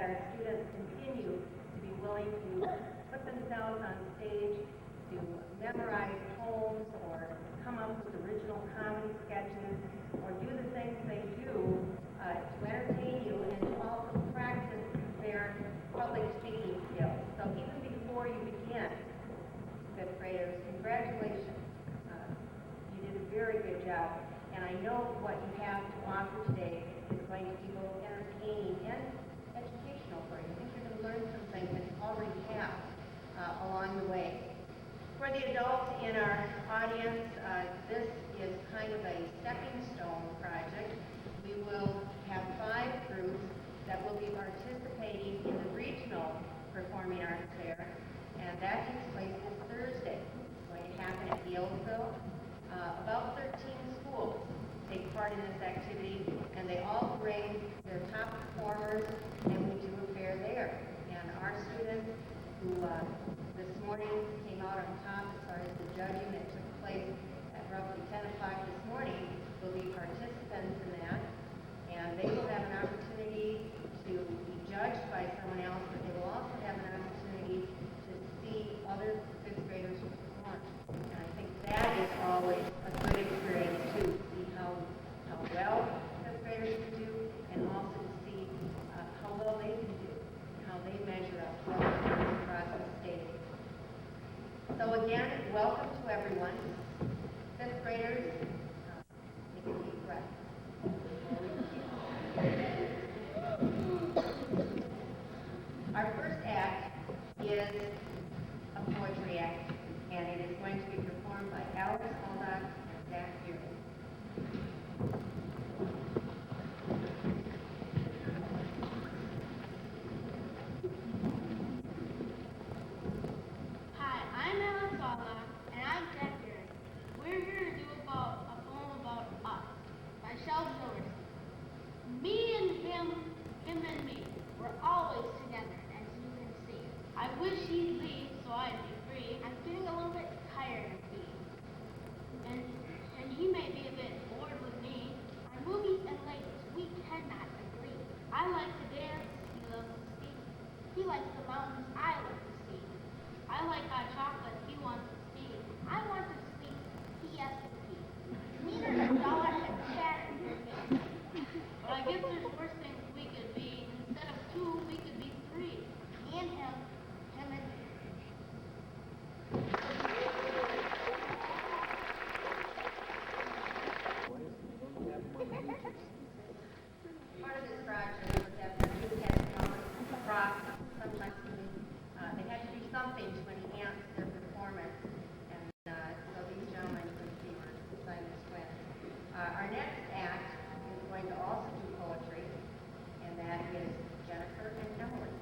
that our students continue to be willing to put themselves on stage, to memorize poems, or come up with original comedy sketches, or do the things they do to entertain you and to also practice their public speaking skills. So even before you begin, fifth graders, congratulations. You did a very good job. And I know what you have to offer today is going to be both entertaining and educational for you. I think you're going to learn some things that you already have along the way. For the adults in our audience, this is kind of a stepping stone project. We will have 5 groups that will be participating in the regional Performing Arts Fair, and that takes place this Thursday. It's going to happen at Yalesville. About 13 schools take part in this activity, and they all bring their top performers, and we do a fair there. And our students who this morning came out on top as far as the judging that took place at roughly 10 o'clock this morning will be participants in that, and they will have an opportunity to be judged by someone else, but they will also have an opportunity to see other fifth graders perform. And I think that is always a good experience too, to see how well fifth graders can do, and also to see how well they can do, how they measure up to others across the state. So again, welcome to everyone. Fifth graders, take a deep breath. Our first act is a poetry act, and it is going to be performed by Alex Baldock and Zach Dearden. Hi, I'm Alex Baldock, and I'm Zach Dearden. We're here to do a poem about us by Shelby Silverstein. Me and him and me, we're always together, as you can see. I wish he'd leave so I'd be free. I'm getting a little bit tired of being. And he may be a bit bored with me. On movies and ladies, we cannot agree. I like to dance, he loves to speak. He likes the mountains, I like to see. I like hot chocolate, he wants to see. I want to sleep, he has to pee. Neither a dollar and cat in your face. But I guess there's worse things we could be. Instead of 2, we could be 3. Me and him and me. Part of this project was that the youth had to come across sometimes they had to do something to enhance their performance, and so these gentlemen could see beside this way. Our next act is going to also do poetry, and that is Jennifer and Emily.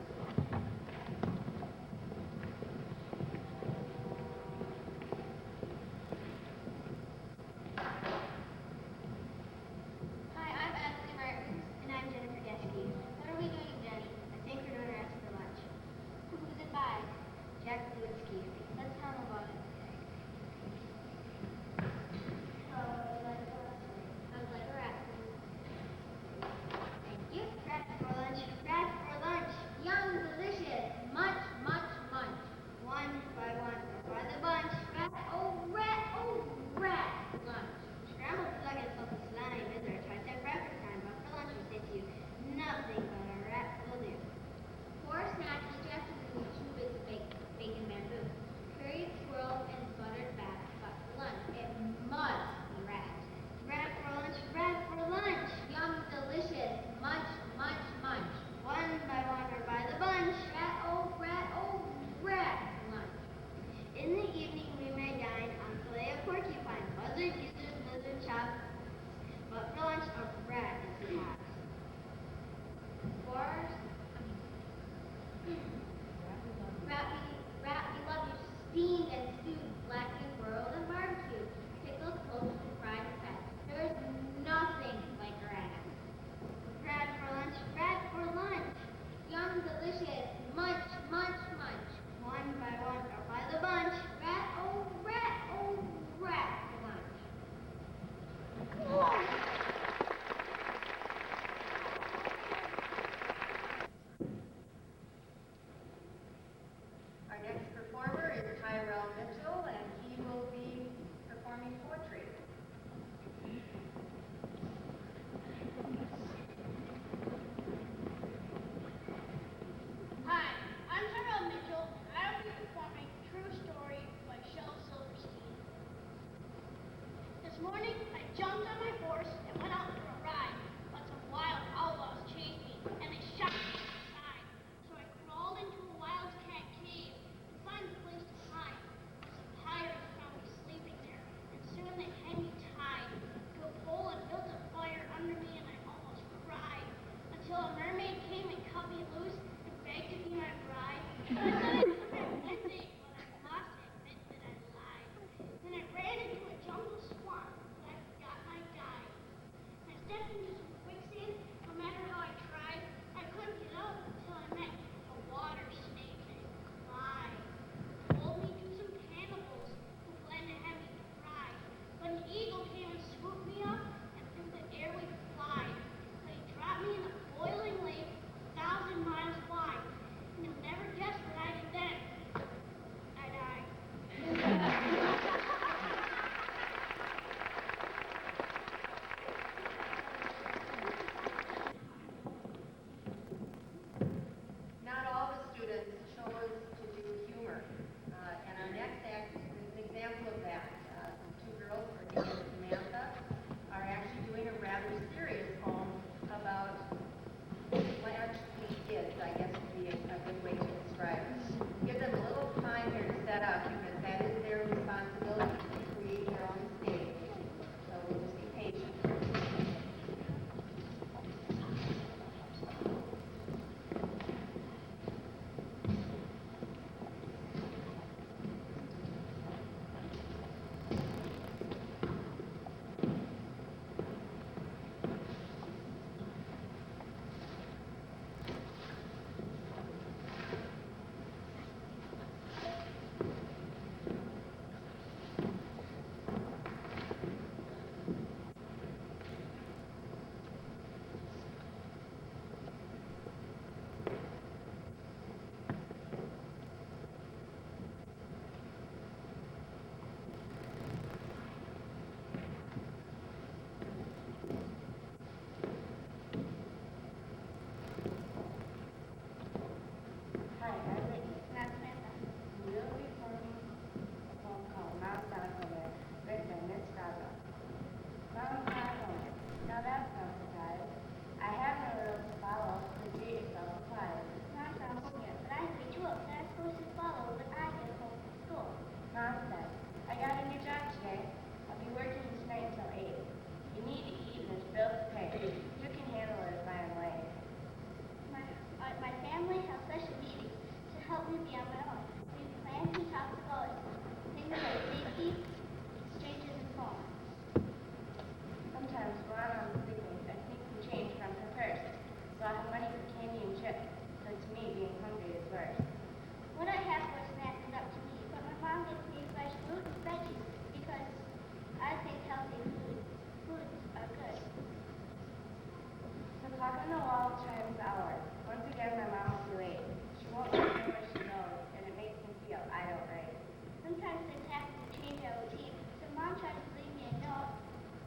on the wall chimes hours. Once again, my mom will be late. She won't let me what she knows, and it makes me feel I don't right. Sometimes things happen to change our routine, so Mom tries to leave me a note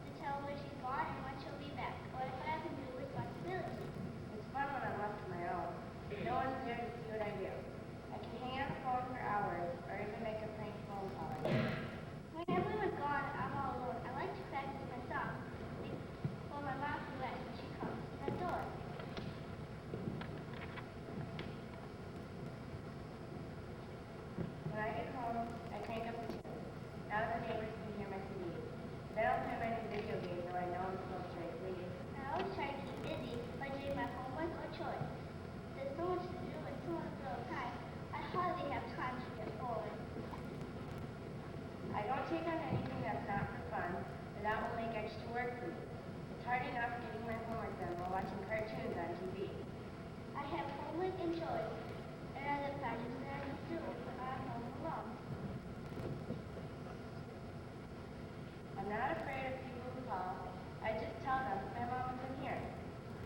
to tell where she's gone and when she'll be back, or if I have a new responsibility. It's fun when I'm left on my own. No one's there to see what I do. I can hang on the phone for hours, or even make a prank phone call. When everyone's gone, I'm all alone. I like to practice my song before my mom relaxes when she comes to the door. When I get home, I crank up the tune. Now the neighbors can hear my CDs. But I don't have any video games, though I know I'm supposed to leave. I always try to keep busy by doing my homework or chores. There's so much to do and so little time. I hardly have time to get bored. I don't take on anything that's not for fun, but that will make extra work for me. It's hard enough getting my homework done while watching cartoons on TV. I have homework and chores and other projects that I need to do when I'm home alone. I'm not afraid of people who call. I just tell them my mom isn't here.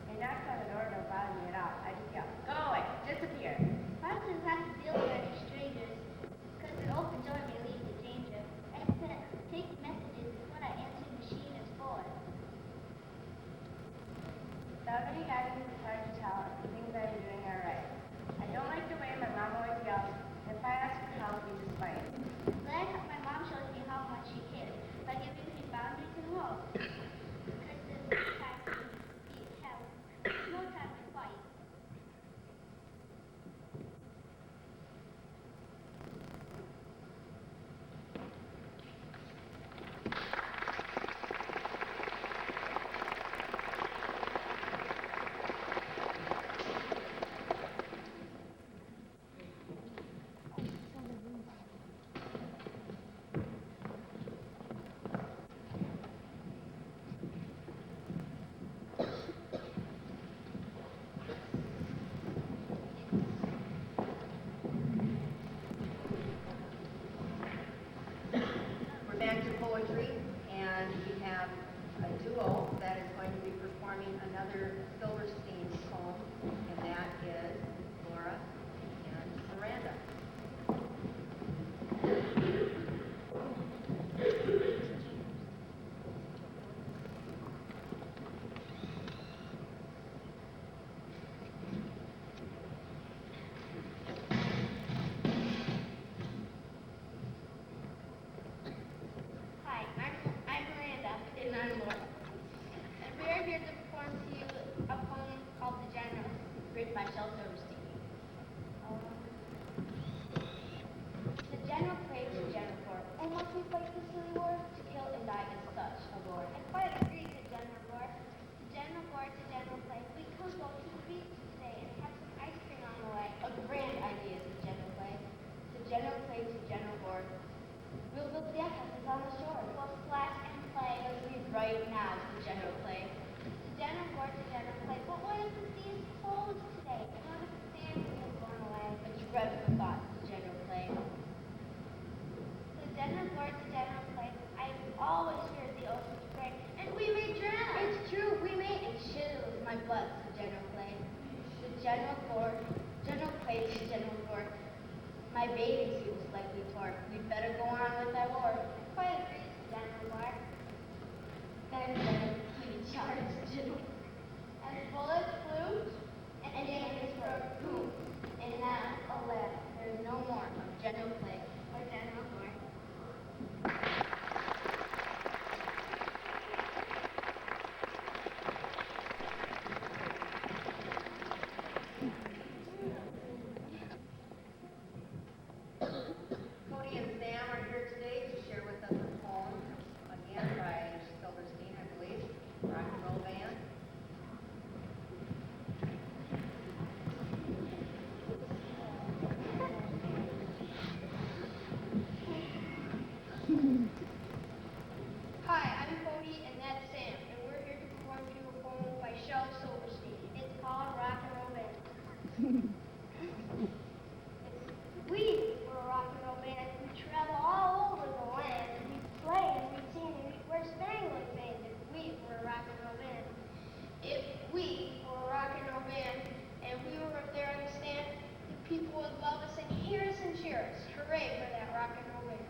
They knock on the door, don't bother me at all. I just yell, go away, disappear. Mom doesn't have to deal with any strangers because an open door may lead to danger. And taking messages is what our answering machine is for. Without any guidance, it's hard to tell if the things I'm doing are right. I don't like the way my mom always yells, and if I ask for help, we just fight. Glad my mom shows me how much she cares by giving me boundaries and rules. Because there's no time to be held. There's no time to fight. We're back to poetry, and we have a duo that is going to be performing another Silverstein poem, and that is Laura and Miranda. Hi, I'm Miranda. And I'm Laura, And we are here to perform to you a poem called The General. written by Silverstein. The general prayed to General Lord, and must we fight this silly war? To kill and die is such a lord. And quite agree to General Lord. To General Lord, to General Play. We could go to the beach today and have some ice cream on the way. A grand idea to General Play. To General Play, to General Board. We'll build jackasses on the shore. We'll splash and play. Let's leave right now to General Play. To General Lord, to General Play. But what if the sea is cold today? And what if the sand is blown away? A dreadful thought to General Play. To General Lord, to General Play. I've always feared the ocean's great, and we may drown. It's true, we may, and chills my blood to General Play. To General Board, General Play to General Board. My bathing suit was likely torn. We'd better go on with our war. Quite agree to General Lord. Then General Play charged General. And bullets flew, and cannons were boom. And now, alas, there is no more of General Play. Or General Lord. Cody and Sam are here today to share with us a poem, again by Silverstein, I believe, rock and roll band. spirits. Hooray for that rock and roll band.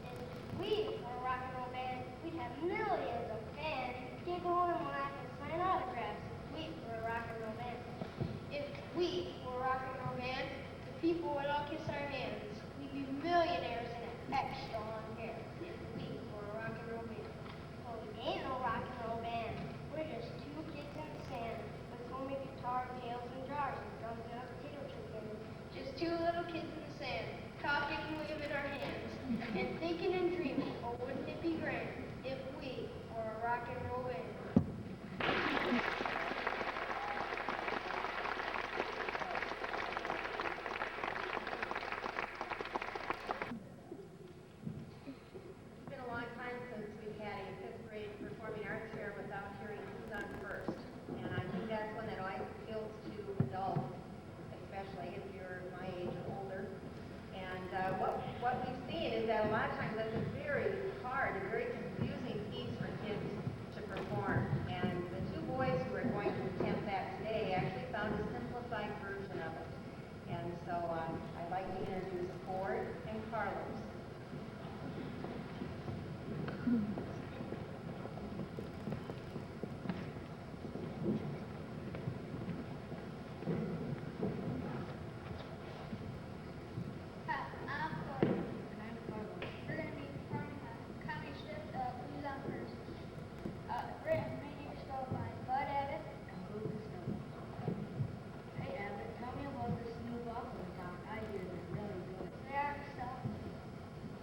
If we were a rock and roll band, we'd have millions of fans giggling and laughing, sign autographs. If we were a rock and roll band. If we were a rock and roll band, the people would all kiss our hands. We'd be millionaires and have extra long hair. If we were a rock and roll band. Well, we ain't no rock and roll band. We're just two kids in the sand with homemade guitar, tails, and jars, and drums and a potato chip in. Just two little kids in the sand, talking and waving our hands, and thinking and dreaming, oh, wouldn't it be grand if we were a rock and roll band? It's been a long time since we've had a fifth grade performing arts fair without hearing who's on first. And I think that's one that always appeals to adults, especially if you're my age or older. And what we've seen is that a lot of times that's a very hard, a very confusing piece for kids to perform. And the two boys who are going to attempt that today actually found a simplified version of it. And so I'd like to introduce Ford and Carlos. I'm Cody. And I'm Carlos. We're going to be performing a comedy strip, Who's on First. Written and made and spelled by Bud Abbott and Lou Costello. Hey Abbott, tell me about this new boss in town. I hear they're really good. They are stuff.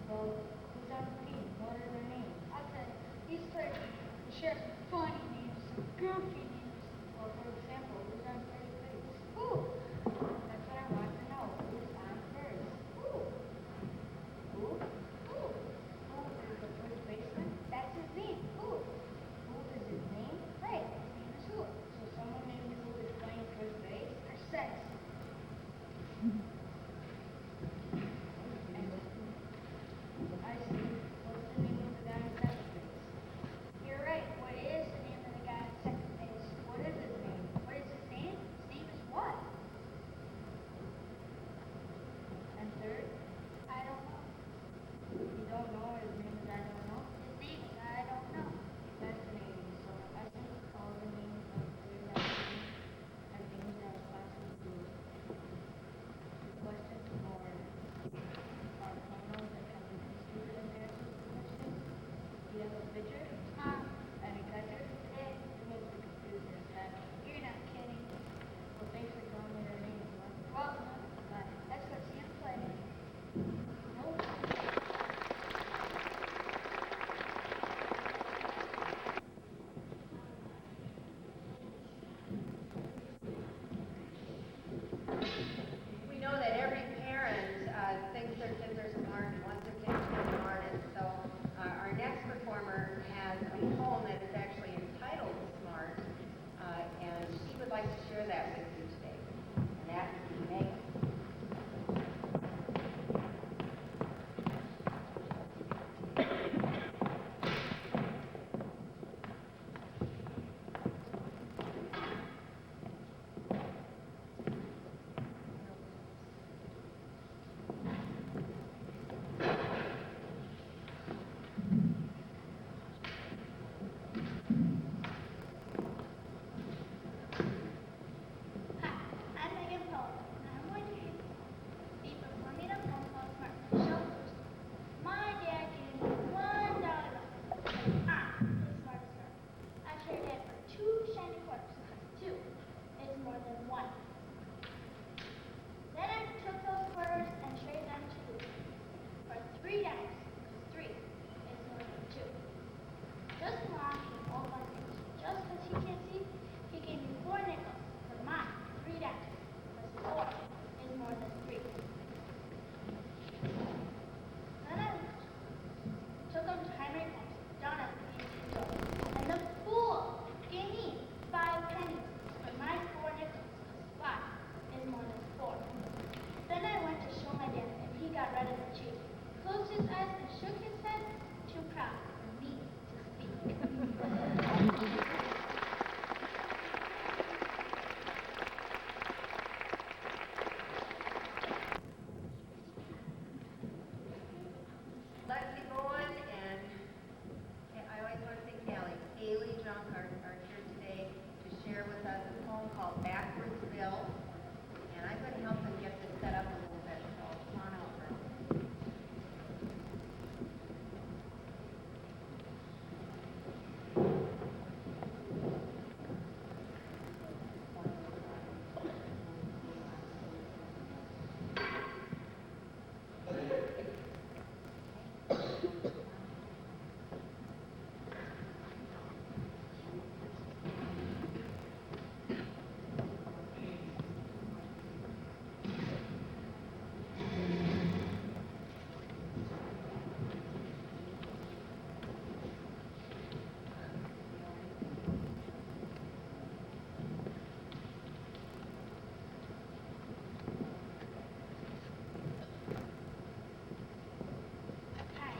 Well, who's on the team? What are their names? I'll tell you, these players, The sheriff's funny names, some goofy names. Well, for example, who's on first base? who? That's what I want to know. Who's on first? Who? Who? Who? Who is the first baseman? That's his name. Who? Who is his name? Right, his name is who? So someone named Who is playing first base? I said, And I see. What's the name of the guy in second base? you're right. What is the name of the guy at second base? What is his name? What is his name? His name is what? And third? I don't know. You don't know his name is I don't know? His name is I don't know. Fascinating. So I think all the names of players on the team are things that classes do. The questions are promos that can be construed as answers to questions. Do you have a pitcher? And a catcher? It must be confusing as that. You're not kidding. Well, thanks for telling me their names, Mark. Well, Bye. let's go see him play. Nope. We know that every parent thinks their kids are smart and wants their kids to be smart. And so our next performer has a poem that is actually entitled Smart. And she would like to share that with you today. And that would be Megan. poem called Backwards Bill, and I'm going to help them get this set up a little bit, so come on over. Hi,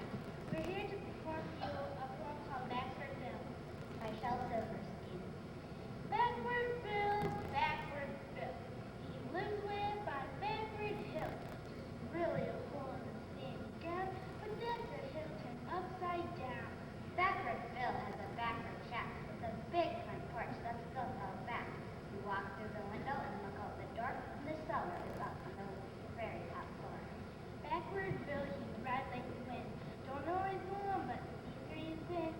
we're here to perform for you a poem called Backward Bill by Silverstein. Backward Bill. He lives way by Backward Hill. Just really a hole in the sandy ground, but that's a hill turned upside down. Backward Bill has a backward shack with a big front porch that's built out back. You walk through the window and look out the door, and the cellar is up on the very top floor. Backward Bill, he rides like the wind. Don't know where he's going, but he's where he's been.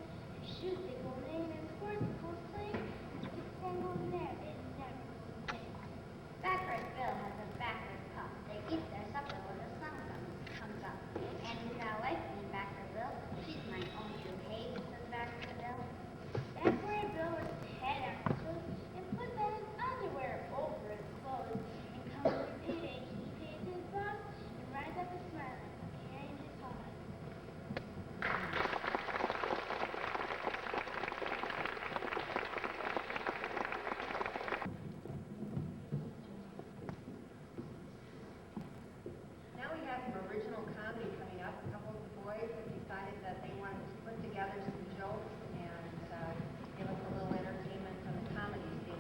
His shoes, they go in, and sports goes playing. His phone goes there, it never goes in. Backward Bill has a backward pup. They eat their supper when the sun comes up. And he's got a wife named Backward Bill. She's my own shoe. Hey, says Backward Bill. Backward Bill was head up his shoes and puts on his underwear over his clothes. And comes to payday, he pays his boss and rides up his smiling, carrying his heart. Now we have some original comedy coming up. A couple of the boys have decided that they wanted to put together some jokes and give us a little entertainment from the comedy scene.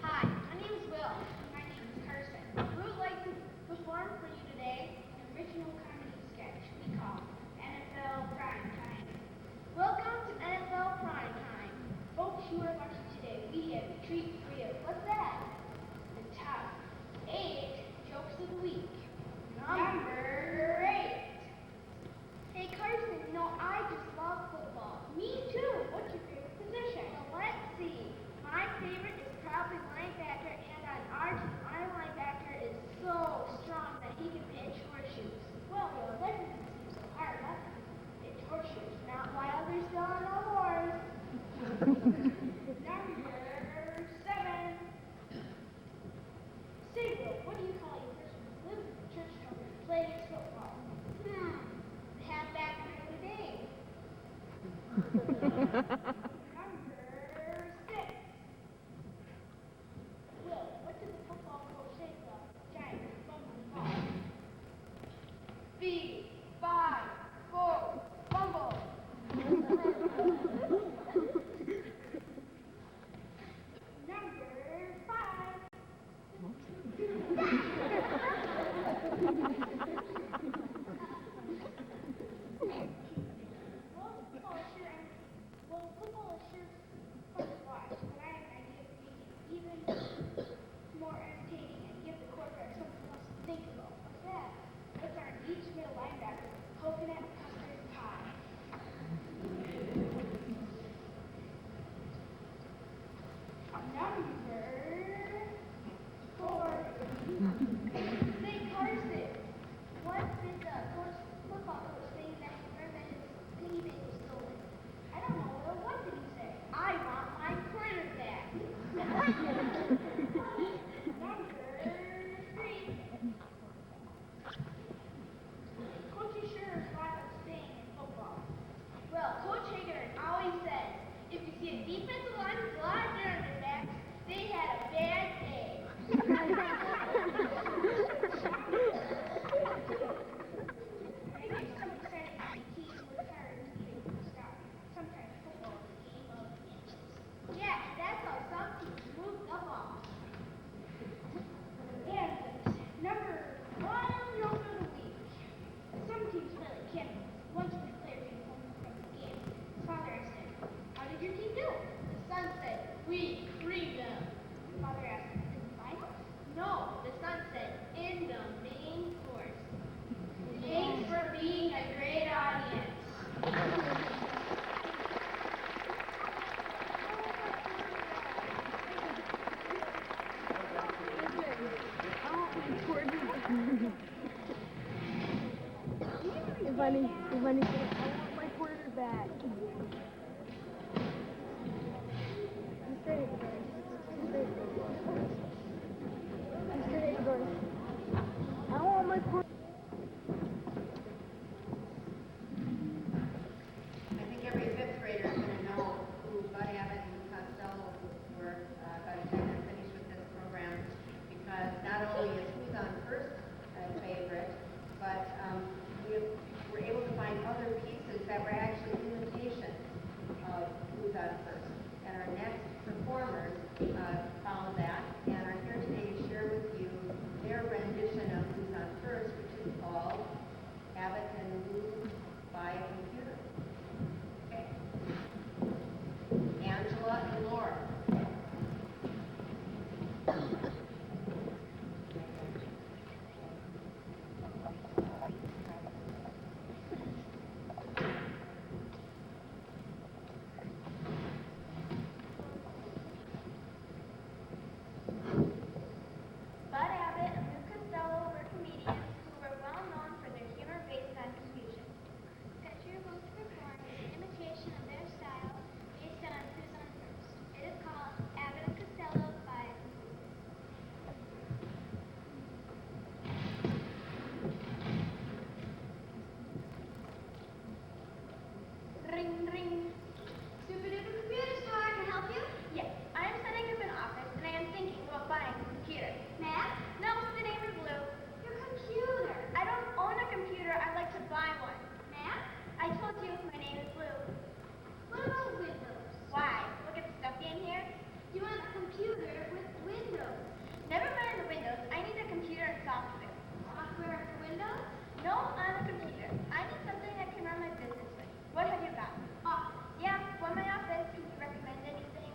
Hi, my name is Will. My name is Carson. We would like to perform for you today an original comedy sketch we call NFL Prime Time. Welcome to NFL Prime Time. Folks who are watching today, we have a treat for you. What's that? The top 8 jokes of the week. Number 8. Hey Carson, you know I just love football. Me too. What's your favorite position? Well, let's see. My favorite is probably linebacker, and on our team, our linebacker is so strong that he can pitch horseshoes. Well, that doesn't seem so hard. Let's pitch horseshoes, not while they're still on all fours. Number 7. Say, Will, what do you call your person who lives in the church cover and plays football? The halfback Notre Dame. Number 6. Will, what does the football coach say to the giant fumbling ball? Speed, 5, 4, fumble. Number 5. Football is sure fun to watch, but I have an idea for making it even more entertaining and give the quarterback something else to think about. What's that? Let's our each middle linebacker coconut custard pie. Number 4. Say, Carson, what did the football coach say that he learned that his guinea pig was stolen? I don't know. Well, what did he say? I want my Coach is sure is glad I'm staying in football. Well, Coach Hager always says, if you see a defensive line slide down their backs, they had a bad day. Maybe some exciting team with cards to start. Sometimes football is a game of inches. Yeah, that's how some teams move the ball. And number one joke of the week. Some teams really can't. Once the player came home from the game, his father asked him, "How did your team do?" The son said, "We creamed them." The father asked, "In the finals?" No, the son said, "In the main course." Thanks for being a great audience. If anything, I want my quarterback. Mr. Haber, I want my quarterback. I think every fifth grader is going to know who Bud Abbott and Lou Costello were, by the time they're finished with this program, because not only is Who's on First a favorite, but we were able to find other pieces that were actually imitations of Who's on First. And our next performers found that and are here today to share with you their rendition of Who's on First, which is called Abbott and Lou by a Computer. Okay. Angela and Laura. Bud Abbott and Lou Costello were comedians who were well known for their humor based on confusion. Picture you're going to perform is an imitation of their style based on Who's on First. It is called Abbott and Costello by Ring, ring. Super duper computer store, I can help you? Yes, I am setting up an office and I am thinking about buying a computer. Ma'am? No, the name is Lou. Your computer. I don't own a computer, I'd like to buy one. Ma'am? I told you my name is Lou. What about Windows? Why? Look at the stuff in here. You want a computer with Windows. Never mind the Windows, I need a computer and software. Software for Windows? No, on a computer. I need something that can run my business with. What have you got? Office. Yeah, for my office. Can you recommend anything?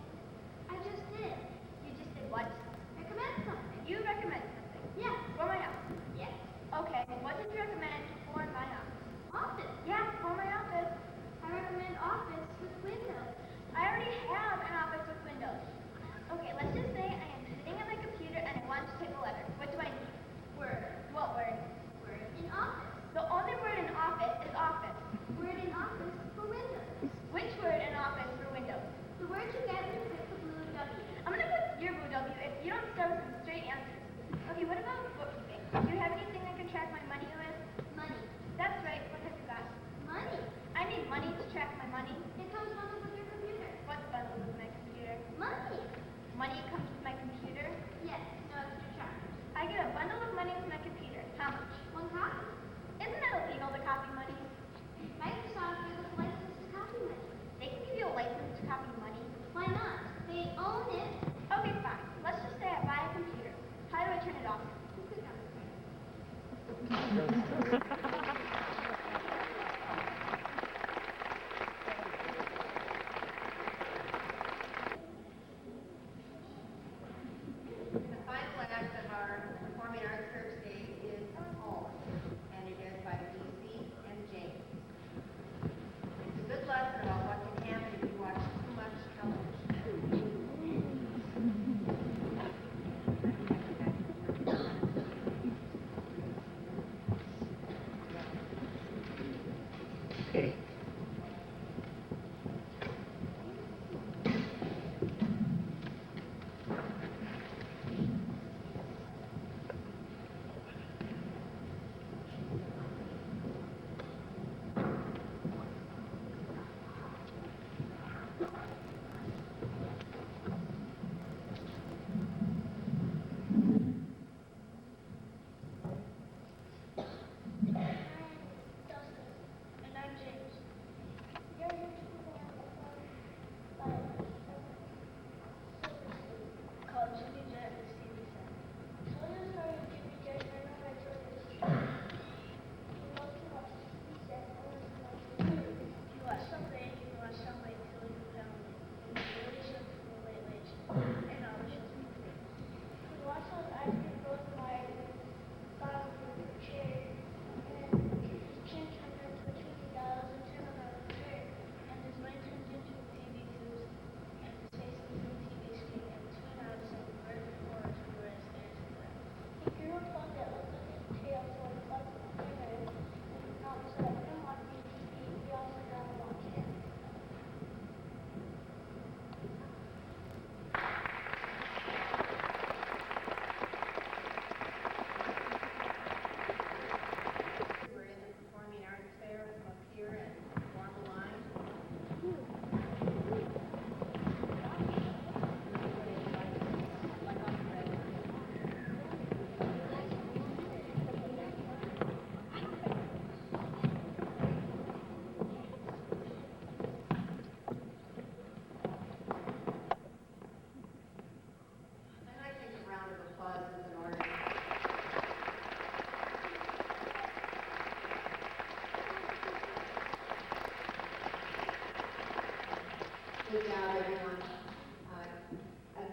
I just did. You just did what? Recommend something. You recommend something? Yeah. For my office? Yes. Okay, what did you recommend for my office? Office? Yeah, for my office. I recommend office with Windows. I already have an office with Windows. Okay, let's just say I am sitting at my computer and I want to type a letter. What do I need? Word. What word? Word in office. The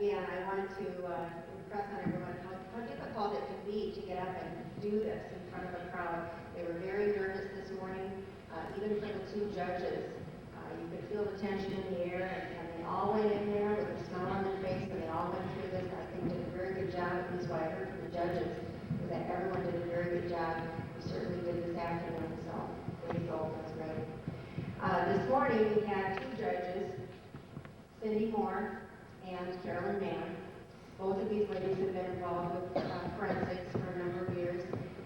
again, I wanted to impress on everyone how difficult it can be to get up and do this in front of a crowd. They were very nervous this morning, even for the two judges. You could feel the tension in the air, and they all went in there with a smile on their face, and they all went through this. I think did a very good job, at least what I heard from the judges, is that everyone did a very good job. We certainly did this afternoon, so great goal, that's great. This morning we had two judges, Cindy Moore and Carolyn Mann. Both of these ladies have been involved with forensics for a number of years,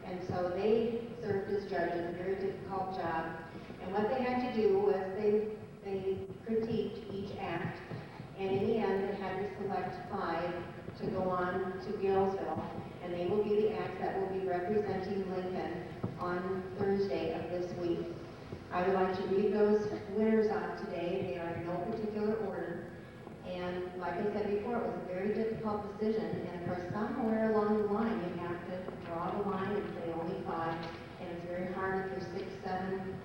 and so they served as judges, a very difficult job. And what they had to do was they critiqued each act, and in the end they had to select 5 to go on to Galesville, and they will be the acts that will be representing Lincoln on Thursday of this week. I would like to read those winners off today. They are in no particular order. And like I said before, it was a very difficult decision. And of course, somewhere along the line, you have to draw the line and say only 5. And it's very hard if you're 6, 7,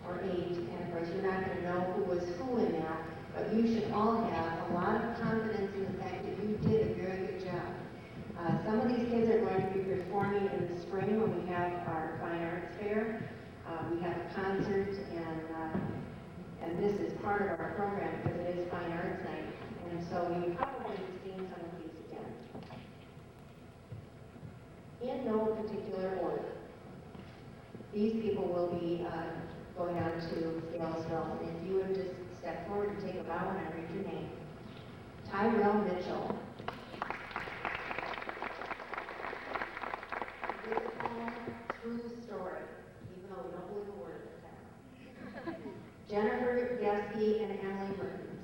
or 8. And of course, you're not going to know who was who in that. But you should all have a lot of confidence in the fact that you did a very good job. Some of these kids are going to be performing in the spring when we have our Fine Arts Fair. We have a concert, and this is part of our program because it is Fine Arts Night. And so you've probably seen some of these again. In no particular order, these people will be going on to Galesville. And if you would just step forward and take a bow when I read your name. Tyrell Mitchell. True story, even though we don't believe a word of it. Jennifer Geske and Emily Mertens.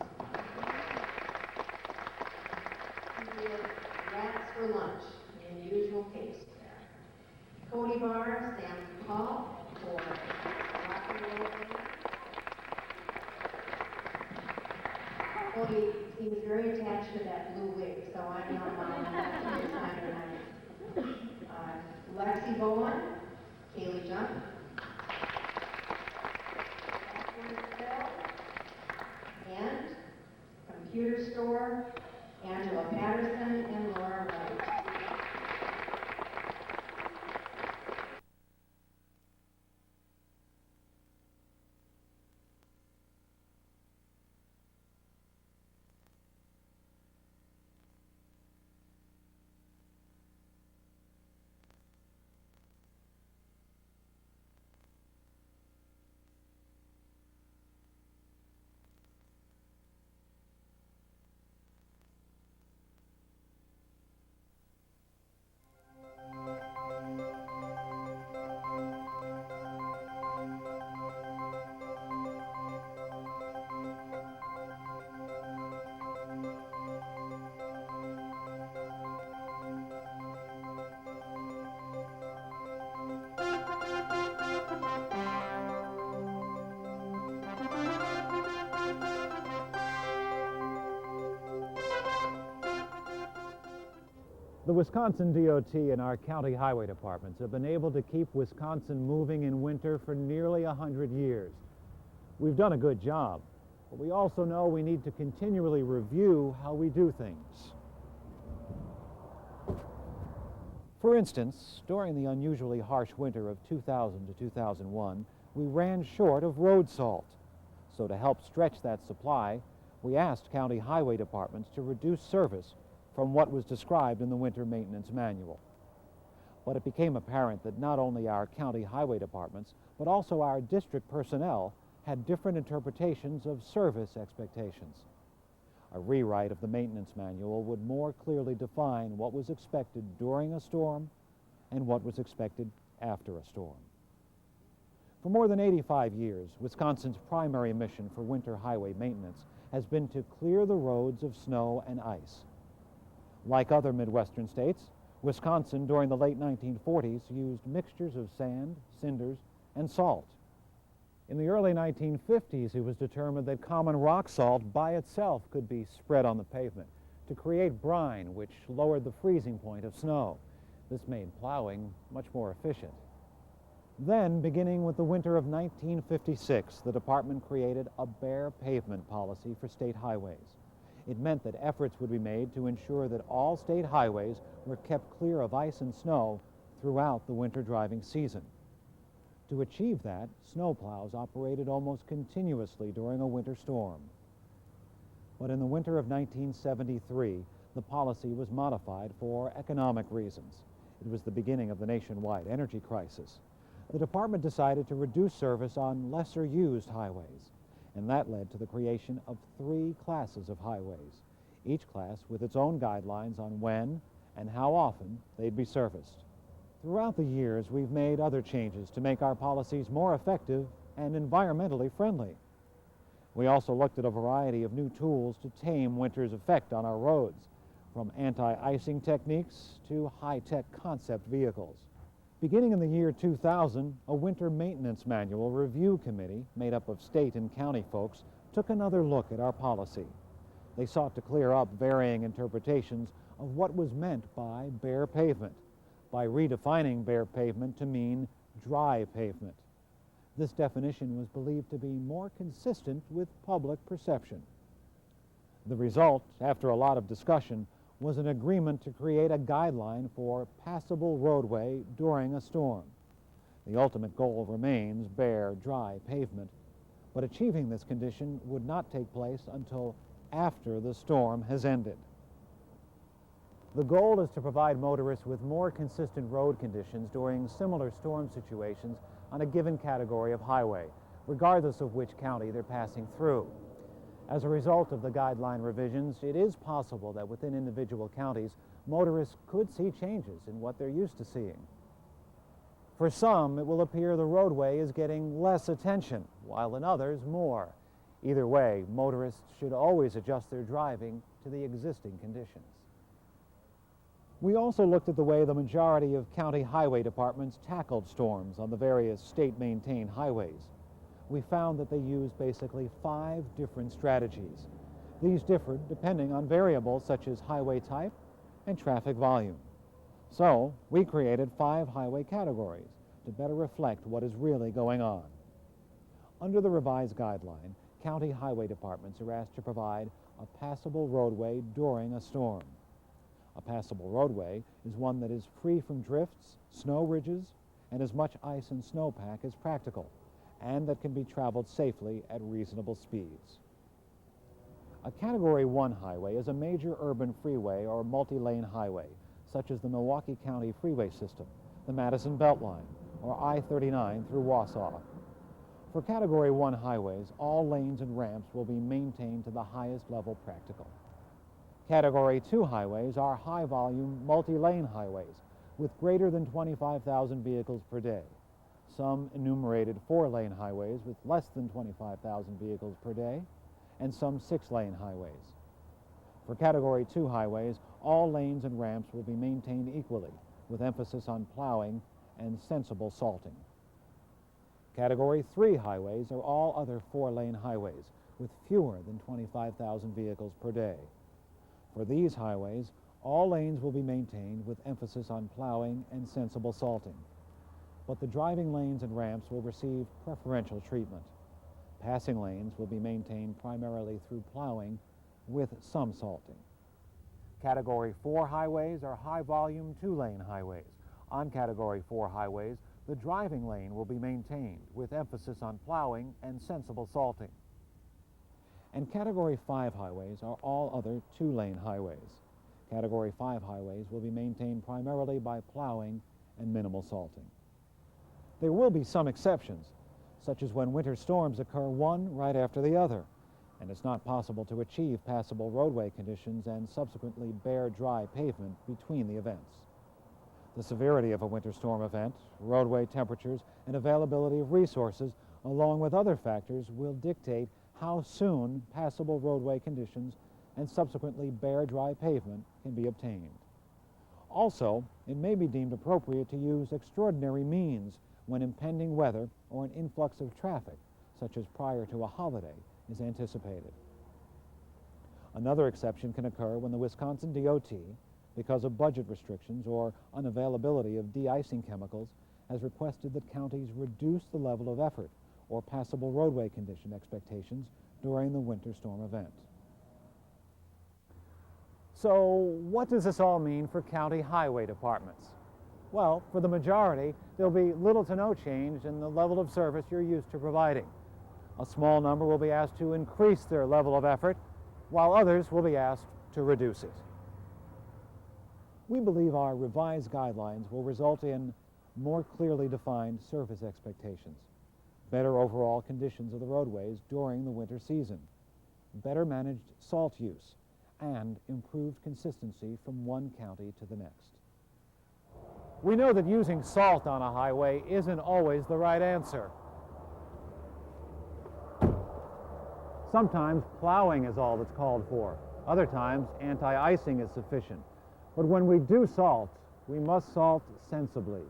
He did Rats for Lunch, an unusual case there. Cody Barr, Sam Paul for Rock and Roll Band. Cody seems very attached to that blue wig, so I'm not on his side tonight. Lexi Bowen, Kaylee Jump, and Computer Store, Angela Patterson and Laura Wright. The Wisconsin DOT and our county highway departments have been able to keep Wisconsin moving in winter for nearly 100 years. We've done a good job, but we also know we need to continually review how we do things. For instance, during the unusually harsh winter of 2000 to 2001, we ran short of road salt. So to help stretch that supply, we asked county highway departments to reduce service from what was described in the winter maintenance manual. But it became apparent that not only our county highway departments, but also our district personnel had different interpretations of service expectations. A rewrite of the maintenance manual would more clearly define what was expected during a storm and what was expected after a storm. For more than 85 years, Wisconsin's primary mission for winter highway maintenance has been to clear the roads of snow and ice. Like other Midwestern states, Wisconsin during the late 1940s used mixtures of sand, cinders, and salt. In the early 1950s, it was determined that common rock salt by itself could be spread on the pavement to create brine, which lowered the freezing point of snow. This made plowing much more efficient. Then, beginning with the winter of 1956, the department created a bare pavement policy for state highways. It meant that efforts would be made to ensure that all state highways were kept clear of ice and snow throughout the winter driving season. To achieve that, snowplows operated almost continuously during a winter storm. But in the winter of 1973, the policy was modified for economic reasons. It was the beginning of the nationwide energy crisis. The department decided to reduce service on lesser used highways, and that led to the creation of 3 classes of highways, each class with its own guidelines on when and how often they'd be serviced. Throughout the years, we've made other changes to make our policies more effective and environmentally friendly. We also looked at a variety of new tools to tame winter's effect on our roads, from anti-icing techniques to high-tech concept vehicles. Beginning in the year 2000, a winter maintenance manual review committee made up of state and county folks took another look at our policy. They sought to clear up varying interpretations of what was meant by bare pavement, by redefining bare pavement to mean dry pavement. This definition was believed to be more consistent with public perception. The result, after a lot of discussion, was an agreement to create a guideline for passable roadway during a storm. The ultimate goal remains bare, dry pavement, but achieving this condition would not take place until after the storm has ended. The goal is to provide motorists with more consistent road conditions during similar storm situations on a given category of highway, regardless of which county they're passing through. As a result of the guideline revisions, it is possible that within individual counties, motorists could see changes in what they're used to seeing. For some, it will appear the roadway is getting less attention, while in others, more. Either way, motorists should always adjust their driving to the existing conditions. We also looked at the way the majority of county highway departments tackled storms on the various state-maintained highways. We found that they used basically 5 different strategies. These differed depending on variables such as highway type and traffic volume. So we created 5 highway categories to better reflect what is really going on. Under the revised guideline, county highway departments are asked to provide a passable roadway during a storm. A passable roadway is one that is free from drifts, snow ridges, and as much ice and snowpack as practical, and that can be traveled safely at reasonable speeds. A Category 1 highway is a major urban freeway or multi-lane highway, such as the Milwaukee County Freeway System, the Madison Beltline, or I-39 through Wausau. For Category 1 highways, all lanes and ramps will be maintained to the highest level practical. Category 2 highways are high-volume, multi-lane highways with greater than 25,000 vehicles per day. Some enumerated 4-lane highways with less than 25,000 vehicles per day, and some 6-lane highways. For Category 2 highways, all lanes and ramps will be maintained equally, with emphasis on plowing and sensible salting. Category 3 highways are all other 4-lane highways with fewer than 25,000 vehicles per day. For these highways, all lanes will be maintained with emphasis on plowing and sensible salting. But the driving lanes and ramps will receive preferential treatment. Passing lanes will be maintained primarily through plowing with some salting. Category 4 highways are high-volume 2-lane highways. On Category 4 highways, the driving lane will be maintained with emphasis on plowing and sensible salting. And Category 5 highways are all other 2-lane highways. Category 5 highways will be maintained primarily by plowing and minimal salting. There will be some exceptions, such as when winter storms occur one right after the other, and it's not possible to achieve passable roadway conditions and subsequently bare, dry pavement between the events. The severity of a winter storm event, roadway temperatures, and availability of resources, along with other factors, will dictate how soon passable roadway conditions and subsequently bare, dry pavement can be obtained. Also, it may be deemed appropriate to use extraordinary means when impending weather or an influx of traffic, such as prior to a holiday, is anticipated. Another exception can occur when the Wisconsin DOT, because of budget restrictions or unavailability of de-icing chemicals, has requested that counties reduce the level of effort or passable roadway condition expectations during the winter storm event. So what does this all mean for county highway departments? Well, for the majority, there'll be little to no change in the level of service you're used to providing. A small number will be asked to increase their level of effort, while others will be asked to reduce it. We believe our revised guidelines will result in more clearly defined service expectations, better overall conditions of the roadways during the winter season, better managed salt use, and improved consistency from one county to the next. We know that using salt on a highway isn't always the right answer. Sometimes plowing is all that's called for. Other times, anti-icing is sufficient. But when we do salt, we must salt sensibly.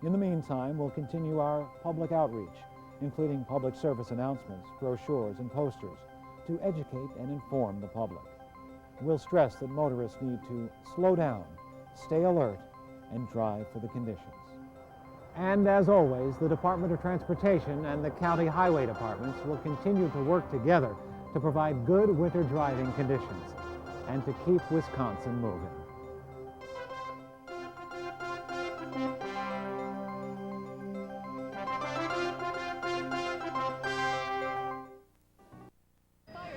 In the meantime, we'll continue our public outreach, including public service announcements, brochures, and posters, to educate and inform the public. We'll stress that motorists need to slow down, stay alert, and drive for the conditions. And as always, the Department of Transportation and the county highway departments will continue to work together to provide good winter driving conditions and to keep Wisconsin moving.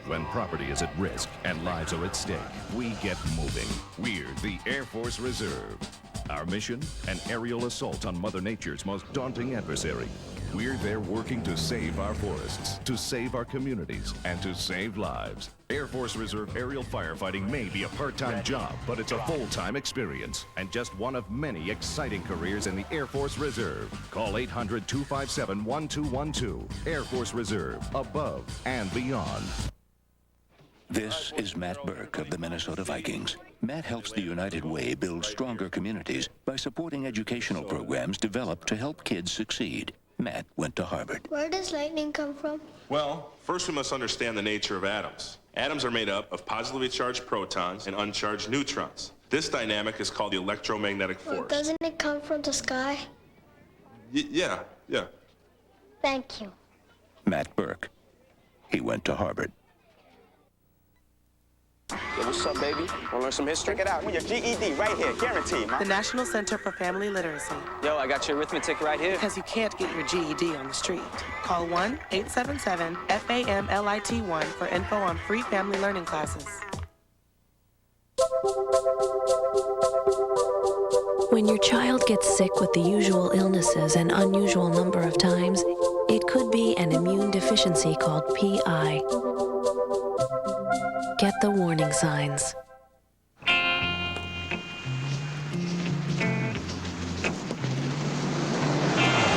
When property is at risk and lives are at stake, we get moving. We're the Air Force Reserve. Our mission, an aerial assault on Mother Nature's most daunting adversary. We're there working to save our forests, to save our communities, and to save lives. Air Force Reserve aerial firefighting may be a part-time job, but it's a full-time experience, and just one of many exciting careers in the Air Force Reserve. Call 800-257-1212. Air Force Reserve, above and beyond. This is Matt Burke of the Minnesota Vikings. Matt helps the United Way build stronger communities by supporting educational programs developed to help kids succeed. Matt went to Harvard. Where does lightning come from? Well, first we must understand the nature of atoms. Atoms are made up of positively charged protons and uncharged neutrons. This dynamic is called the electromagnetic force. Well, doesn't it come from the sky? Yeah. Thank you. Matt Burke. He went to Harvard. Yo, what's up, baby? Wanna learn some history? Check it out. Your GED right here, guaranteed, man. The National Center for Family Literacy. Yo, I got your arithmetic right here. Because you can't get your GED on the street. Call 1-877-FAMLIT1 for info on free family learning classes. When your child gets sick with the usual illnesses an unusual number of times, it could be an immune deficiency called PI. Get the warning signs.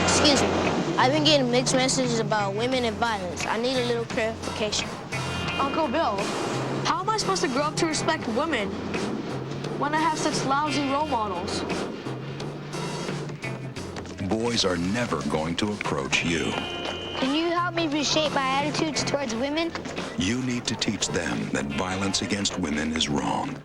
Excuse me. I've been getting mixed messages about women and violence. I need a little clarification. Uncle Bill, how am I supposed to grow up to respect women when I have such lousy role models? Boys are never going to approach you. Can you help me reshape my attitudes towards women? You need to teach them that violence against women is wrong.